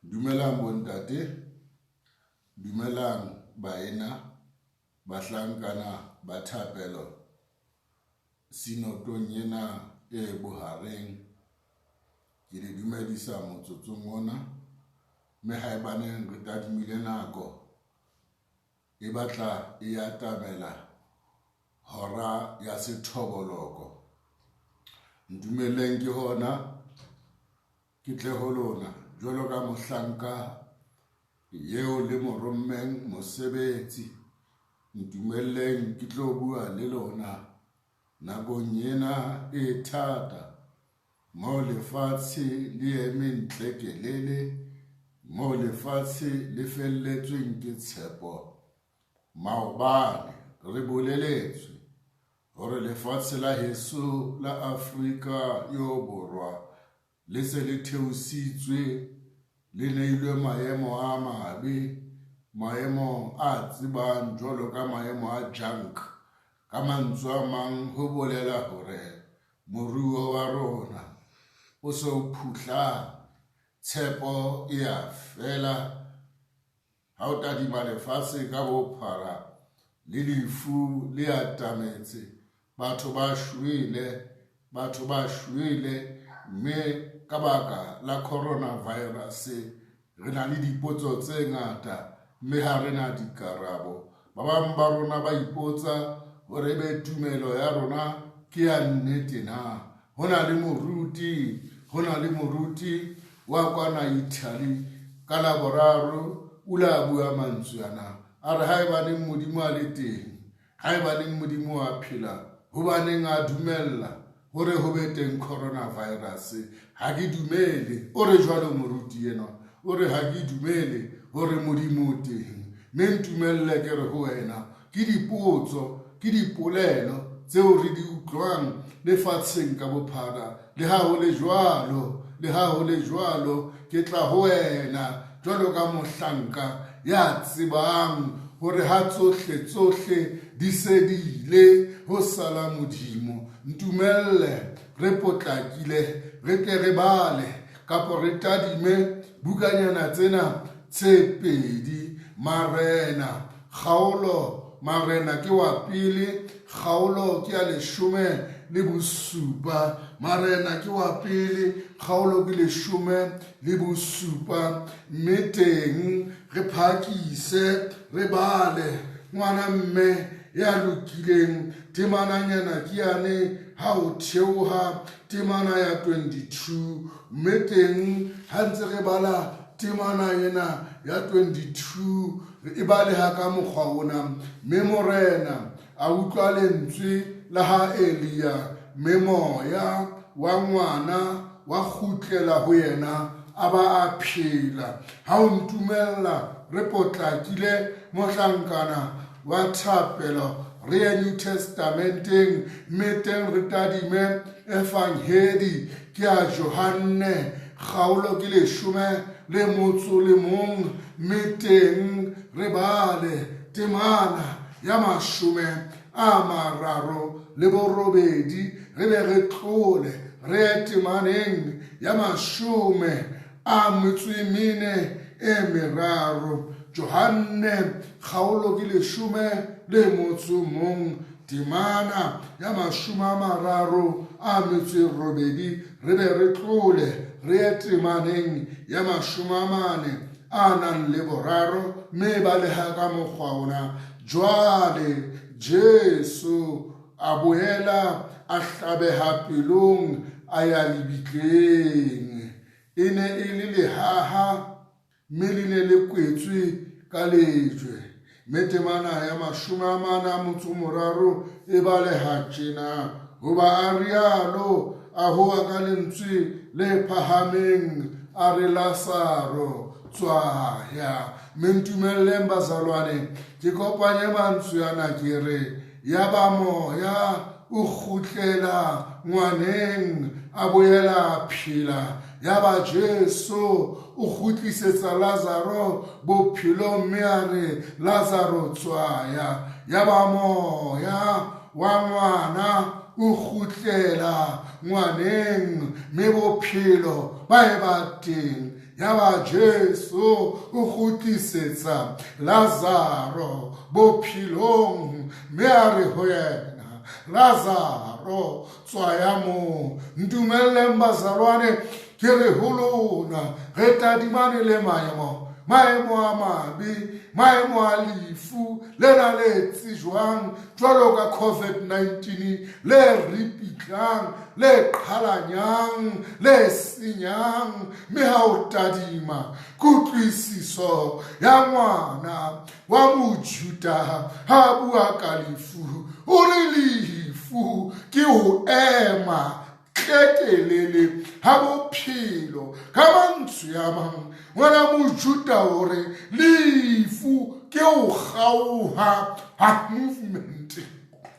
Dumelang bontate, dumelang baena, bahlankana, ba thapelo, sinotong ena e bohareng. Ke le dumedisa motsotsong ona, mme haebaneng re tadimile nako, e batla e atamela hora ya sethoboloko. Ndumeleng ke hona, ke tle ho lona, jwalo ka mohlanka yeo le mo rommeng mosebetsi. Ntumelleng ke tlo bua le lona nakong ena e thata, mo lefatshe le eme ntle kelele, mo lefatshe le felletsweng ke tshepo. Maobane re boleletswe hore lefatshe la heso la Afrika yo borwa le se le theositswe, le neilwe maemo a mabe, maemo a tsebang jwalo ka maemo a junk. Ka mantswe a mang ho bolela hore moruo wa rona o so phutlang, tshepo e a fela. Ha o tadima lefatshe ka bophara, le lefu le atametse, batho ba shwele, mme ka baka la coronavirus re na le dipotso tse ngata, mme ha re na dikarabo. Ba bang ba rona ba ipotsa hore be tumelo ya rona ke ya nnete na. Ho na le moruti wa kwana Italy ka Laboraro o la bua mantswe ana, a re haebaneng Modimo a le teng, haebaneng Modimo a phela, hobaneng a dumella hore ho be teng coronavirus. Ha ke dumele, o re jwalo moruti ena, o re ha ke dumele hore Modimo o teng. Me ntumelle ke re ho wena, ke dipotso, ke dipolelo tseo re di utlwang lefatsheng ka bophara. Le ha ho le jwalo, ke tla ho wena jwalo ka mohlanka ya tsebang hore ha tsohle di se di ile ho sala Modimo. Ntumelle re potlakile, re tle re bale kapo re tadime bukanyana tsena tse pedi. Marena, kgaolo, marena ke wa pele, kgaolo ke ya 17. Marena ke wa pele, kgaolo ke 17. Mme teng re phakise, re bale ngwana mme ya lokileng. Temananyana ke yane ha o theoha, temana ya 22. Mme teng ha ntse re bala temana ena ya 22, e baleha ka mokgwa ona. Mme morena a utlwa lentswe la ha Elia, mme moya wa ngwana wa kgutlela ho yena, a ba a phela. Ha o ntumella re potlakile mohlankana wa thapelo, re ye New Testamenteng, mme teng re tadime Evangeli ke ya Johanne, kgaolo ke 11, mme teng re bale temana ya 38, re be re tlole re ye temaneng ya 43. Johanne kgaolo ke 11, temana ya 38, re be re tlole re ye temaneng ya 43, mme baleha ka mokgwa ona. Jwale Jesu a boela a hlabeha pelong, a ya lebitleng. E ne e le lehaha, mme le ne le kwetswe ka lejwe. Mme temana ya 43 e baleha tjena, hoba a rialo a hoa ka lentswe le phahameng, a re Lazaro tswaya. Mme ntumelleng bazalwane, ke kopanye mantswe ana ke re, ya ba moya o kgutlela ngwaneng, a boela phela. Ya ba Jesu o kgutlisetsa Lazaro bophelong, mme a re Lazaro tswaya. Ya ba moya wa ngwana o kgutlela ngwaneng, mme bophelo ba e ba teng. ya ba Jesu o gotlisetsa Lazaro bophelong mme a re ho yena Lazaro tswa ya mo ntumelleng bazalwane ke re ho lona re tadimane le maemo a mabe maemo a lefu le na le tsejwang jwalo ka COVID-19 le ripitlang le qhalanyang le senyang mme ha o tadima kutlwisiso ya ngwana wa Mojuda ha bua ka lefu o re lefu ke ho ema ketelele ha bophelo ka mantswe a mang ngwana Mojuda hore lefu ke ho kgaoha ha movement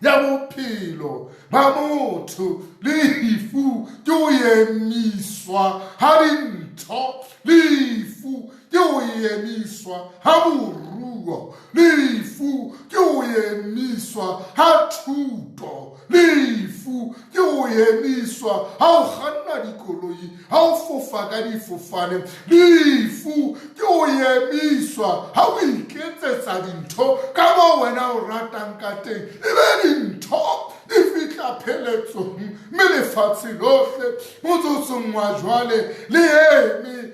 ya bophelo ba motho lefu ke ho emiswa ha dintho lefu ke ho emiswa ha moruo lefu ke ho emiswa ha thuto lefu ke ho emiswa ha o kganna dikoloi ha o fofa ka difofane lefu ke ho emiswa ha o iketsetsa dintho ka moo wena o ratang ka teng ebe dintho di fihla pheletsong mme lefatshe lohle motsotsong wa jwale le eme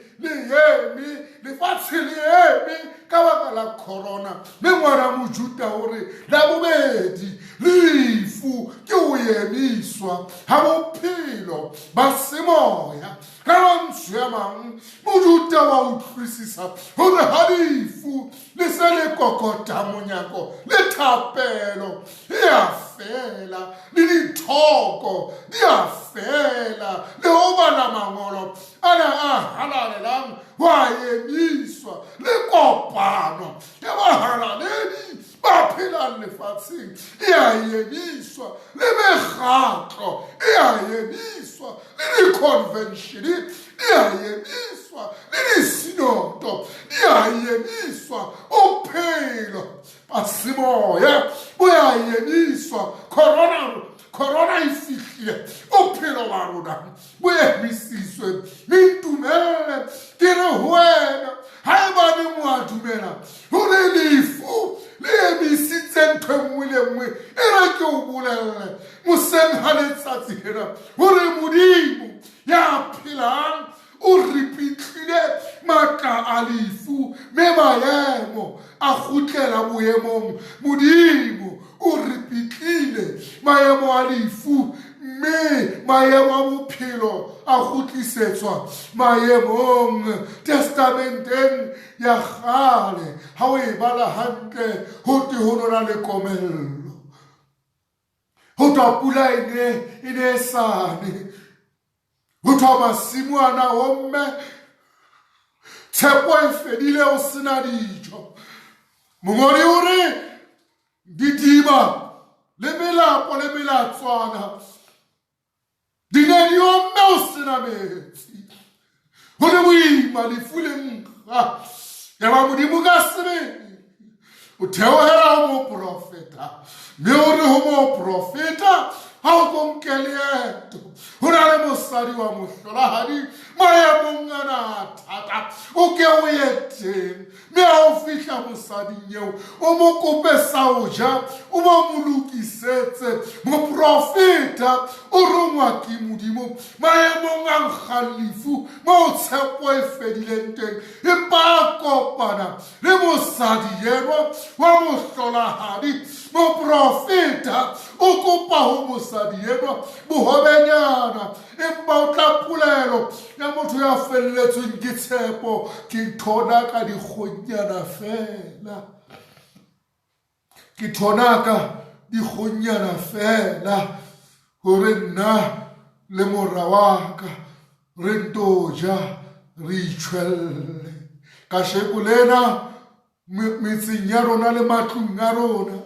lefatshe le eme ka baka la corona mme ngwana Mojuda hore la bobedi lefu ke ho emiswa ha bophelo ba semoya ka mantswe a mang Mojuda wa utlwisisa hore ha lefu le se le kokota monyako le thapelo e a fela le dithoko di a fela le ho bala mangolo ana a halalelang wa emiswa le kopano ya bahalaledi ba phelang lefatsheng e a emiswa le mekgatlo e a emiswa le di-convention e a emiswa le disinoto e a emiswa bophelo ba semoya bo a emiswa corona e fihlile bophelo ba rona bo emisitswe le ntumelle ke re ho wena haebane mo a dumela hore lefu le emisitse ntho e nngwe le nngwe e re ke o bolelle moseng ha letsatsi lena hore Modimo ya phelang o ripitlile matla a lefu mme maemo a kgutlela boemong Modimo o ripitlile maemo a lefu mme maemo a bophelo a kgutlisetswa maemong testamenteng ya kgale ha o e bala hantle ho te ho nona le komello ho twa pula e ne sane ho twa masimo ana omme tshepo e fedile o sena dijo mongodi o re didiba le melapo le melatswana di ne di omme o sena metsi ho le boima lefu le nkga ya ba Modimo ka sebele o theohela ho moprofeta mme o re ho moprofeta ha o ko nke leeto ho na le mosadi wa mohlolohadi maemong ana thata o ke o ye teng mme ha o fihla mosading eo o mo kope sa ho ja o mo lokisetse moprofeta o rongwa ke Modimo maemong a nkgang lefu moo tshepo e fedileng teng empa a kopana le mosadi enwa wa mohlolohadi moprofeta o kopa ho mosadi enwa bohobenyana empa o tla polelo ya motho ya felletsweng ke tshepo ke thona ka dikgonyana fela ke thona ka dikgonyana fela hore nna le mora wa ka re nto ja re itshwelle ka sheko lena metseng ya rona le matlong a rona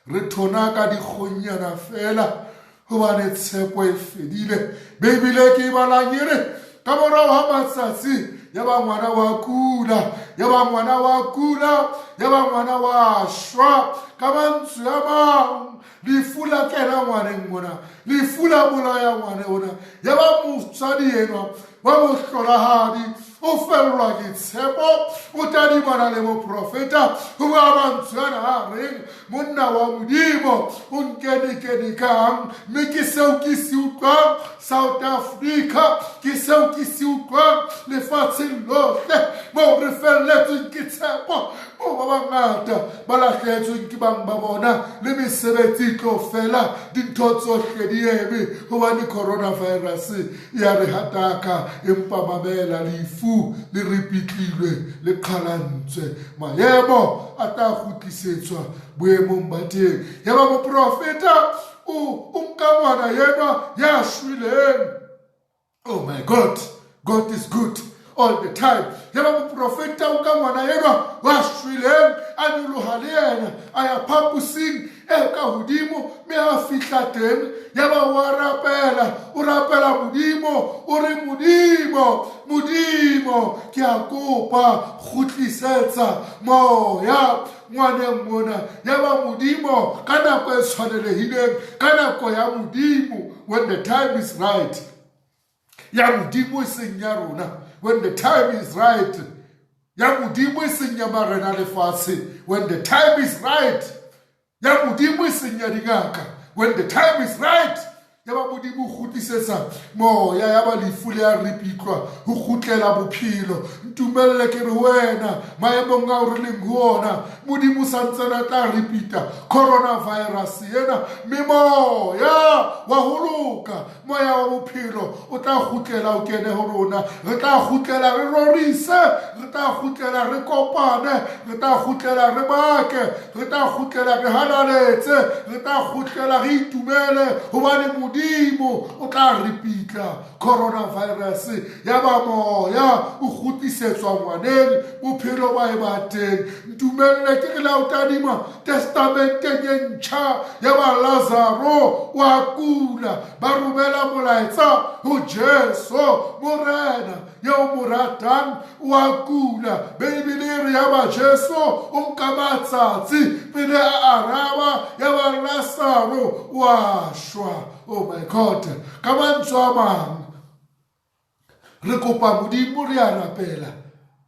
re thona ka dikgonyana fela hobane tshepo e fedile Bebile ke balanyere ka morao ha matsatsi ya ba ngwana wa kula ya ba ngwana wa kula ya ba ngwana wa shwa ka mantswe a mang lefu la kena ngwaneng mona lefu la bolaya ngwane ona ya ba motswadi enwa wa mohlolohadi o fellwa ke tshepo o tadimana le moprofeta o ba bantshwana ha reng monna wa modimo o nkedikang mme ke seo ke se utlwang South Africa ke seo ke se utlwang lefatsheng lohle moo re felletsweng ke tshepo moo ba bangata ba lahlehetsweng ke bang ba bona le mesebetsi tlo fela dintho tsohle di eme hobane coronavirus ya re hataka empa mamela lefu le ripitlilwe le qhalantswe maemo a tla kgutlisetswa boemong ba teng ya ba moprofeta o nka ngwana yenwa ya shwileng. Oh my God, God is good all the time. Ya ba moprofeta o ka ngwana yenwa wa shwileng a nyoloha le yena a ya phapusing e ka hodimo me a fihla teng ya ba wa rapela o rapela modimo o re modimo ke a kopa kgutlisetsa moya ngwaneng mona ya ba modimo ka nako e tshwanelehileng ka nako ya modimo when the time is right ya modimo e seng ya rona when the time is right ya modimo e seng ya marena lefatshe when the time is right ya modimo e seng ya dingaka when the time is right ya ba modimo o kgutlisetsa moya ya ba lefu le a ripitlwa ho kgutlela bophelo ntumelle ke re wena maemong a o re leng ho ona modimo sa ntsena tla ripita coronavirus yena mme moya wa ho loka moya wa bophelo o tla kgutlela o kene ho rona re tla kgutlela re rorise re tla kgutlela re kopane re tla kgutlela re bake re tla kgutlela re halaletse re tla kgutlela re itumele hobane modimo o tla ripitla coronavirus ya ba moya o kgutlisetswa ngwaneng bophelo ba e ba teng ntumelle ke la o tadima testamenteng e ntjha ya ba Lazaro wa kula ba romela molaetsa ho Jesu morena yo mo ratang wa kula Bibele ya ba Jesu o nka matsatsi pele a araba ya ba Lazaro wa shwa. Oh my God, ka mantswe a mang re kopa modimo re a rapela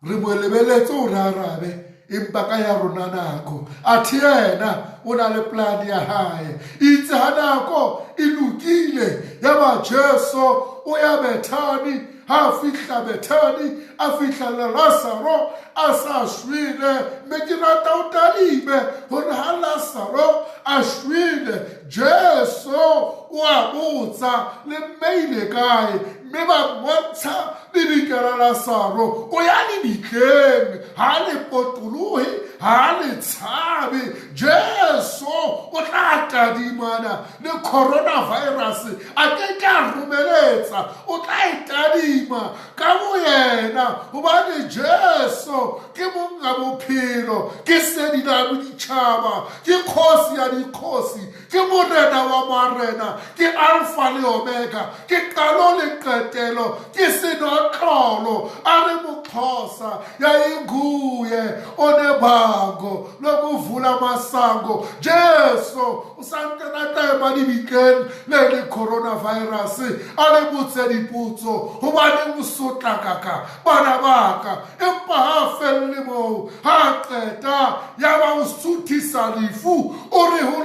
re mo lebeletse o re arabe empa ka ya rona nako athi yena o na le plan ya hae itse ha nako e lokile ya ba Jesu o ya Bethani ha fihla Bethani a fihla le Lazaro a sa shwile mme ke rata o tadime hore ha Lazaro a shwile Jesu o a botsa le mmeile kae mme ba mmontsha lebitla la Lazaro o ya lebitleng ha le potolohe ha le tshabe Jesu o tla tadimana le coronavirus a ke tla romeletsa o tla itadima ka bo yena hobane Jesu ke monga bophelo ke sedi la boditšhaba ke kgosi ya dikgosi ke morena wa marena ke alfa le omega ke qalo le qetelo ke senotlolo a re moXhosa yayinguye onebango lokuvula masango Jesu usantena tema dibitleng le coronavirus a le botse dipotso hobane o sotla kaka bana baka empa ha felle moo ha qeta ya ba o suthisa lefu o re ho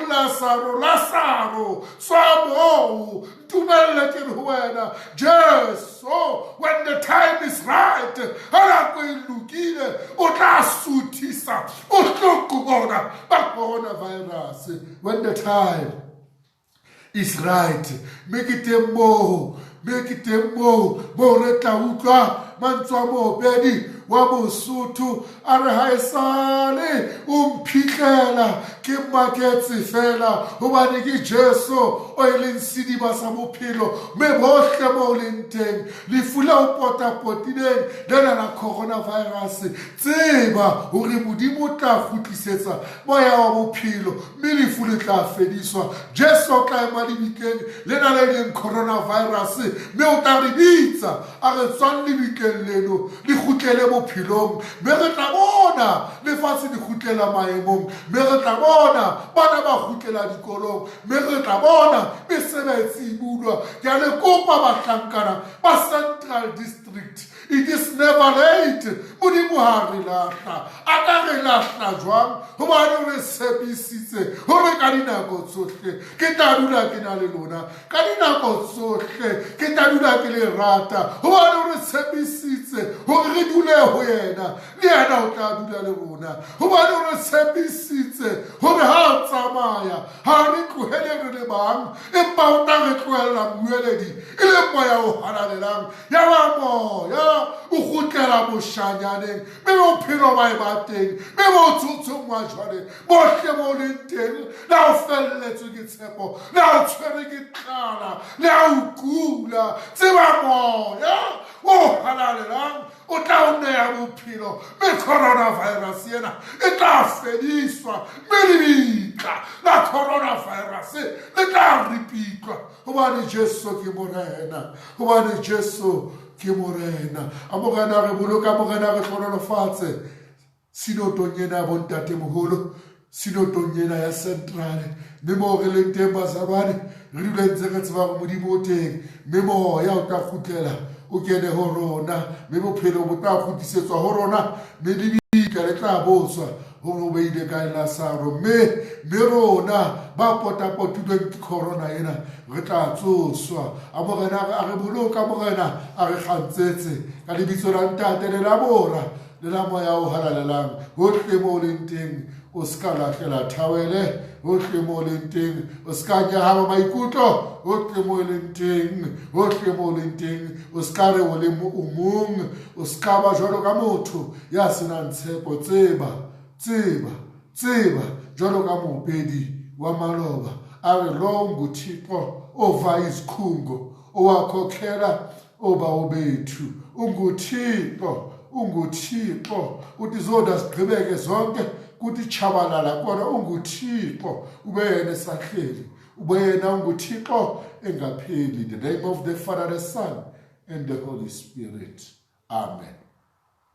Lazaro tswa moo tumelle ke re wena Jesu when the time is right ha nako e lokile o tla suthisa o hloko bona ba coronavirus when the time is right make it mo re tla utlwa mantswe a mobedi wa Mosotho a re ha esale o mphitlela ke maketse fela hobane ke Jesu o e leng sediba sa bophelo mme bohle mo leng teng lefu la o potapotileng lena la coronavirus tseba hore modimo tla kgutlisetsa moya wa bophelo mme lefu le tla fediswa Jesu o tla ema lebitleng lena le leng coronavirus mme o tla re bitsa a re tswang lebitleng leno le kgutlele bophelong mme re tla bona lefatshe le kgutlela maemong mme re tla bona bana ba kgutlela dikolong mme re tla bona mesebetsi e bulwa ke a le kopa bahlankana ba Central District It is never late. Modimo ha re lahla, a ka re lahla jwang, hobane o re tshepisitse hore ka dinako tsohle ke tla dula ke na le lona, ka dinako tsohle ke tla dula ke le rata, hobane o re tshepisitse hore re dule ho yena, le yena o tla dula le rona, hobane o re tshepisitse hore ha o tsamaya ha re tlohele re le bang, empa o tla re tlohella mmueledi e le moya o halalelang, ya ba moya o kgutlela moshanyaneng, be bophelo ba e ba teng, be bo tshotshong wa jwale bohle mo leng teng, le ha o felletswe ke tshepo, le ha o tshwere ke tlala, le ha o kula, tseba moya o halalelang o tla o neya bophelo, mme coronavirus ena e tla fediswa, mme lebitla la coronavirus le tla ripitlwa, hobane Jesu ke morena, hobane Jesu ke morena. A morena re boloka, morena re tlhonolofatse sinotong ena ya bontatemoholo, sinotong ena ya centrale, mme moo re leng teng bazabane re dule ntse re tseba gore Modimo o teng, mme moya o tla kgutlela o kene ho rona, mme bophelo bo tla kgutlisetswa ho rona, mme lebitla le tla botswa hore o beile kae Lasaro, mme rona ba potapotilweng ke corona ena re tla tsoswa. A morena a re boloka, morena a re kgantsetse ka lebitso la Ntate le la Bora le la Moya o halalelang, hohle mo leng teng o ska lahlela thawele, hohle mo leng teng o ska nyahama maikutlo, hohle mo leng teng, hohle mo leng teng o ska re o le mong, o ska ba jwalo ka motho ya senang tshepo. Tseba jwalo ka mopedi wa maloba a re lo nguThixo ova izikhungo, owakhokhela obawo bethu. UnguThixo uthi zoda sigqibeke zonke kuthi chabalala kona, unguThixo ube yena esahleli, ube yena unguThixo engapheli. In the name of the Father, the Son and the Holy Spirit. Amen.